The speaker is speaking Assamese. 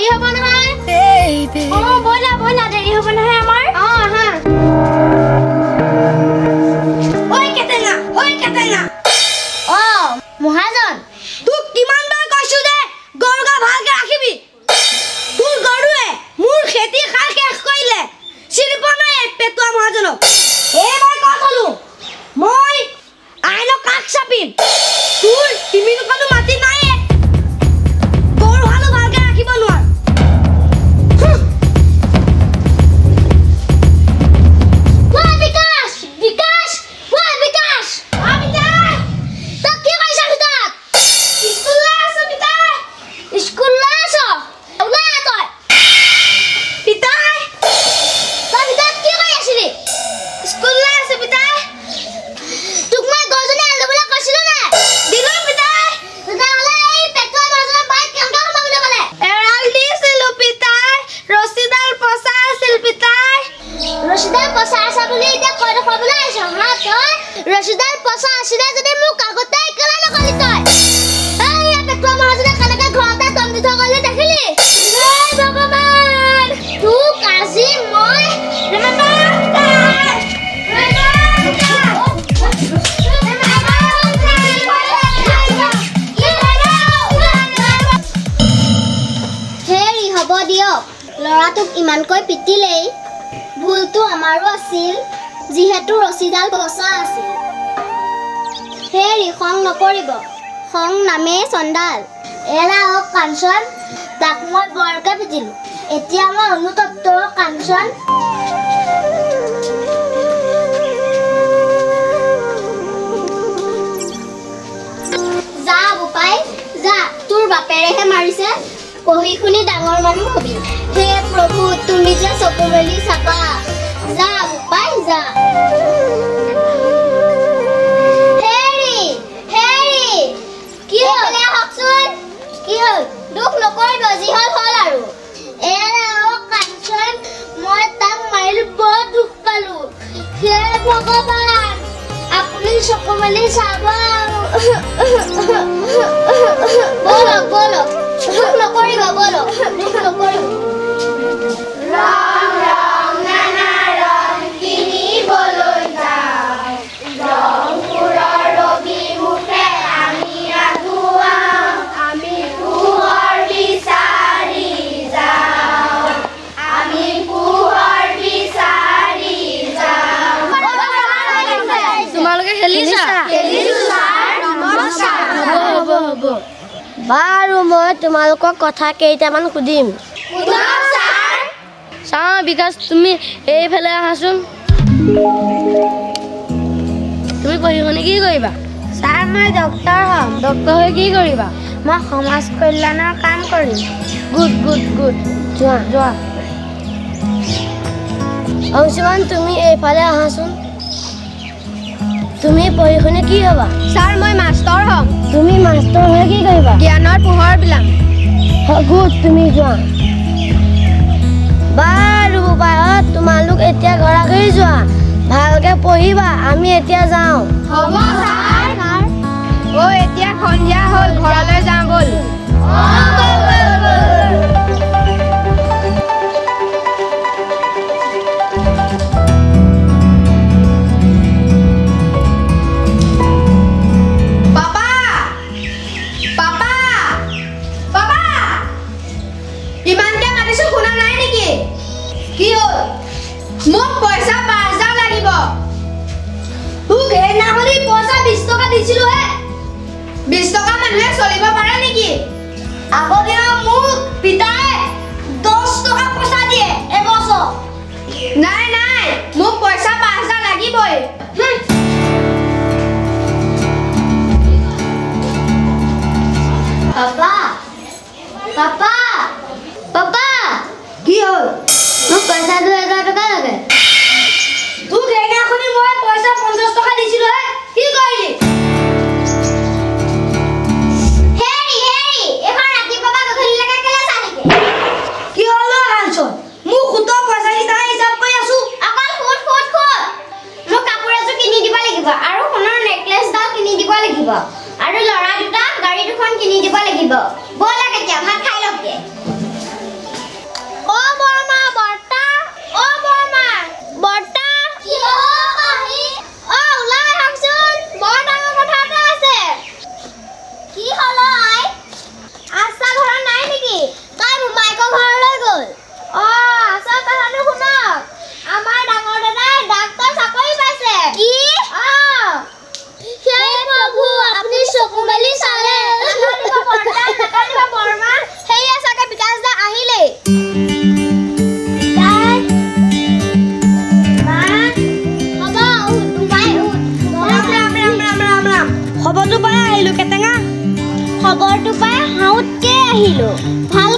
দেৰি হ'ব নহয় বইলা দেৰি হ'ব নহয় আমাৰ হা ঐ কেটেঙা মহাজন তোক কিমান বাৰ কৈছো যে গৰুগা ভালকে ৰাখিবি তোৰ গৰুৱে মোৰ খেতি খাই শেষ কৰিলে চিলিপ নাই পেটুৱা মহাজনক এই মই কলো মই আইন কাক চাপিম তোৰ তিমিনকনো মাটি নাই গৰু হালো ভালকে ৰাখিব নোৱাৰ ৰশিদাৰ পছা আছিলে যদি মোক আগতে একলা নকলি তই এই পেটুৱা মহাজনে কালকে ঘৰতে দম দি থৈ গ'লে দেখিলি এই ভগৱান তোক আজি মই হেৰি হ'ব দিয়ক ল'ৰাটোক ইমানকৈ পিটিলেই ভুলটো আমাৰো আছিল যিহেতু ৰছীডাল পছা আছিল হেৰি খং নকৰিব খং নামে চণ্ডাল এৰা হওক কাঞ্চন তাক মই বৰকে পিটিলো এতিয়া মই অনুতপ্ত কাঞ্চন যা বোপাই যা তোৰ বাপেৰেহে মাৰিছে পঢ়ি শুনি ডাঙৰ মানুহ হবি হে প্ৰভু তুমি যে চকু মেলি চাবা যা বোপাই যা কি হল দুখ নকৰিব যি হল আৰু এৰা কাঞ্চন মই তাক মাৰিলো বৰ দুখ পালো হে ভগৱান আপুনি চকু মেলি চাব বলক দুখ নকৰিব বলক দুখ নকৰিব ৰাম ৰাম নানা ৰাম কিনিবলৈ যাওঁ ৰংপুৰৰ ৰবি মুখে আমি আগুৱা আমি পুহৰ বিচাৰি যাওঁ আমি পুহৰ বিচাৰি যাওঁ তোমালোকে খেলিছা হ'ব বাৰু মই তোমালোকক কথা কেইটামান সুধিম চাওঁ বিকাশ তুমি এইফালে আহাচোন তুমি পঢ়ি শুনি কি কৰিবা ছাৰ মই ডক্টৰ হ'ম ডক্টৰ হৈ কি কৰিবা মই সমাজ কল্যাণৰ কাম কৰিম গুড যোৱা অংশুমান তুমি এইফালে আহাচোন তুমি পঢ়ি শুনি কি হ'বা ছাৰ মই মাষ্টৰ হ'ম তুমি মাষ্টৰ হৈ কি কৰিবা জ্ঞানৰ পোহৰ বিলাম গুড তুমি যোৱা বাৰু বাবা তোমালোক এতিয়া ঘৰা ঘৰি যোৱা ভালকে পঢ়িবা আমি এতিয়া যাওঁ হ'ব ছাৰ ও এতিয়া সন্ধিয়া হ'ল ঘৰলৈ যাওঁ বল মোক পইচা 5000 লাগিব তোক এনাহলি পইচা 20 টকা দিছিলো হে 20 টকা মানুহে চলিব পাৰে নেকি আগদিনা মোক পিতাই 10 টকা পইচা দিয়ে এবছৰ নাই মোক পইচা 5000 লাগিবই পাপা কি হ'ল মোক পইচা 2000 টকা লাগে তোক এনাখনি মই পইচা 50 টকা দিছিলো হে কি কৰিলি হেৰি এখন ৰাতি পাপা গধূলি লাগা কেলা চালিকে কি হলো হালচন মোক খুত পইচা দিতা হিচাপ কৰি আছো অকল ফুট মোক কাপোৰ এযোৰ কিনি দিব লাগিব আৰু সোণৰ নেকলেছ ডাল কিনি দিব লাগিব আৰু লৰা দুটা গাড়ী দুখন কিনি দিব লাগিব বলা কেতিয়া ভাত খাই লগে ভাল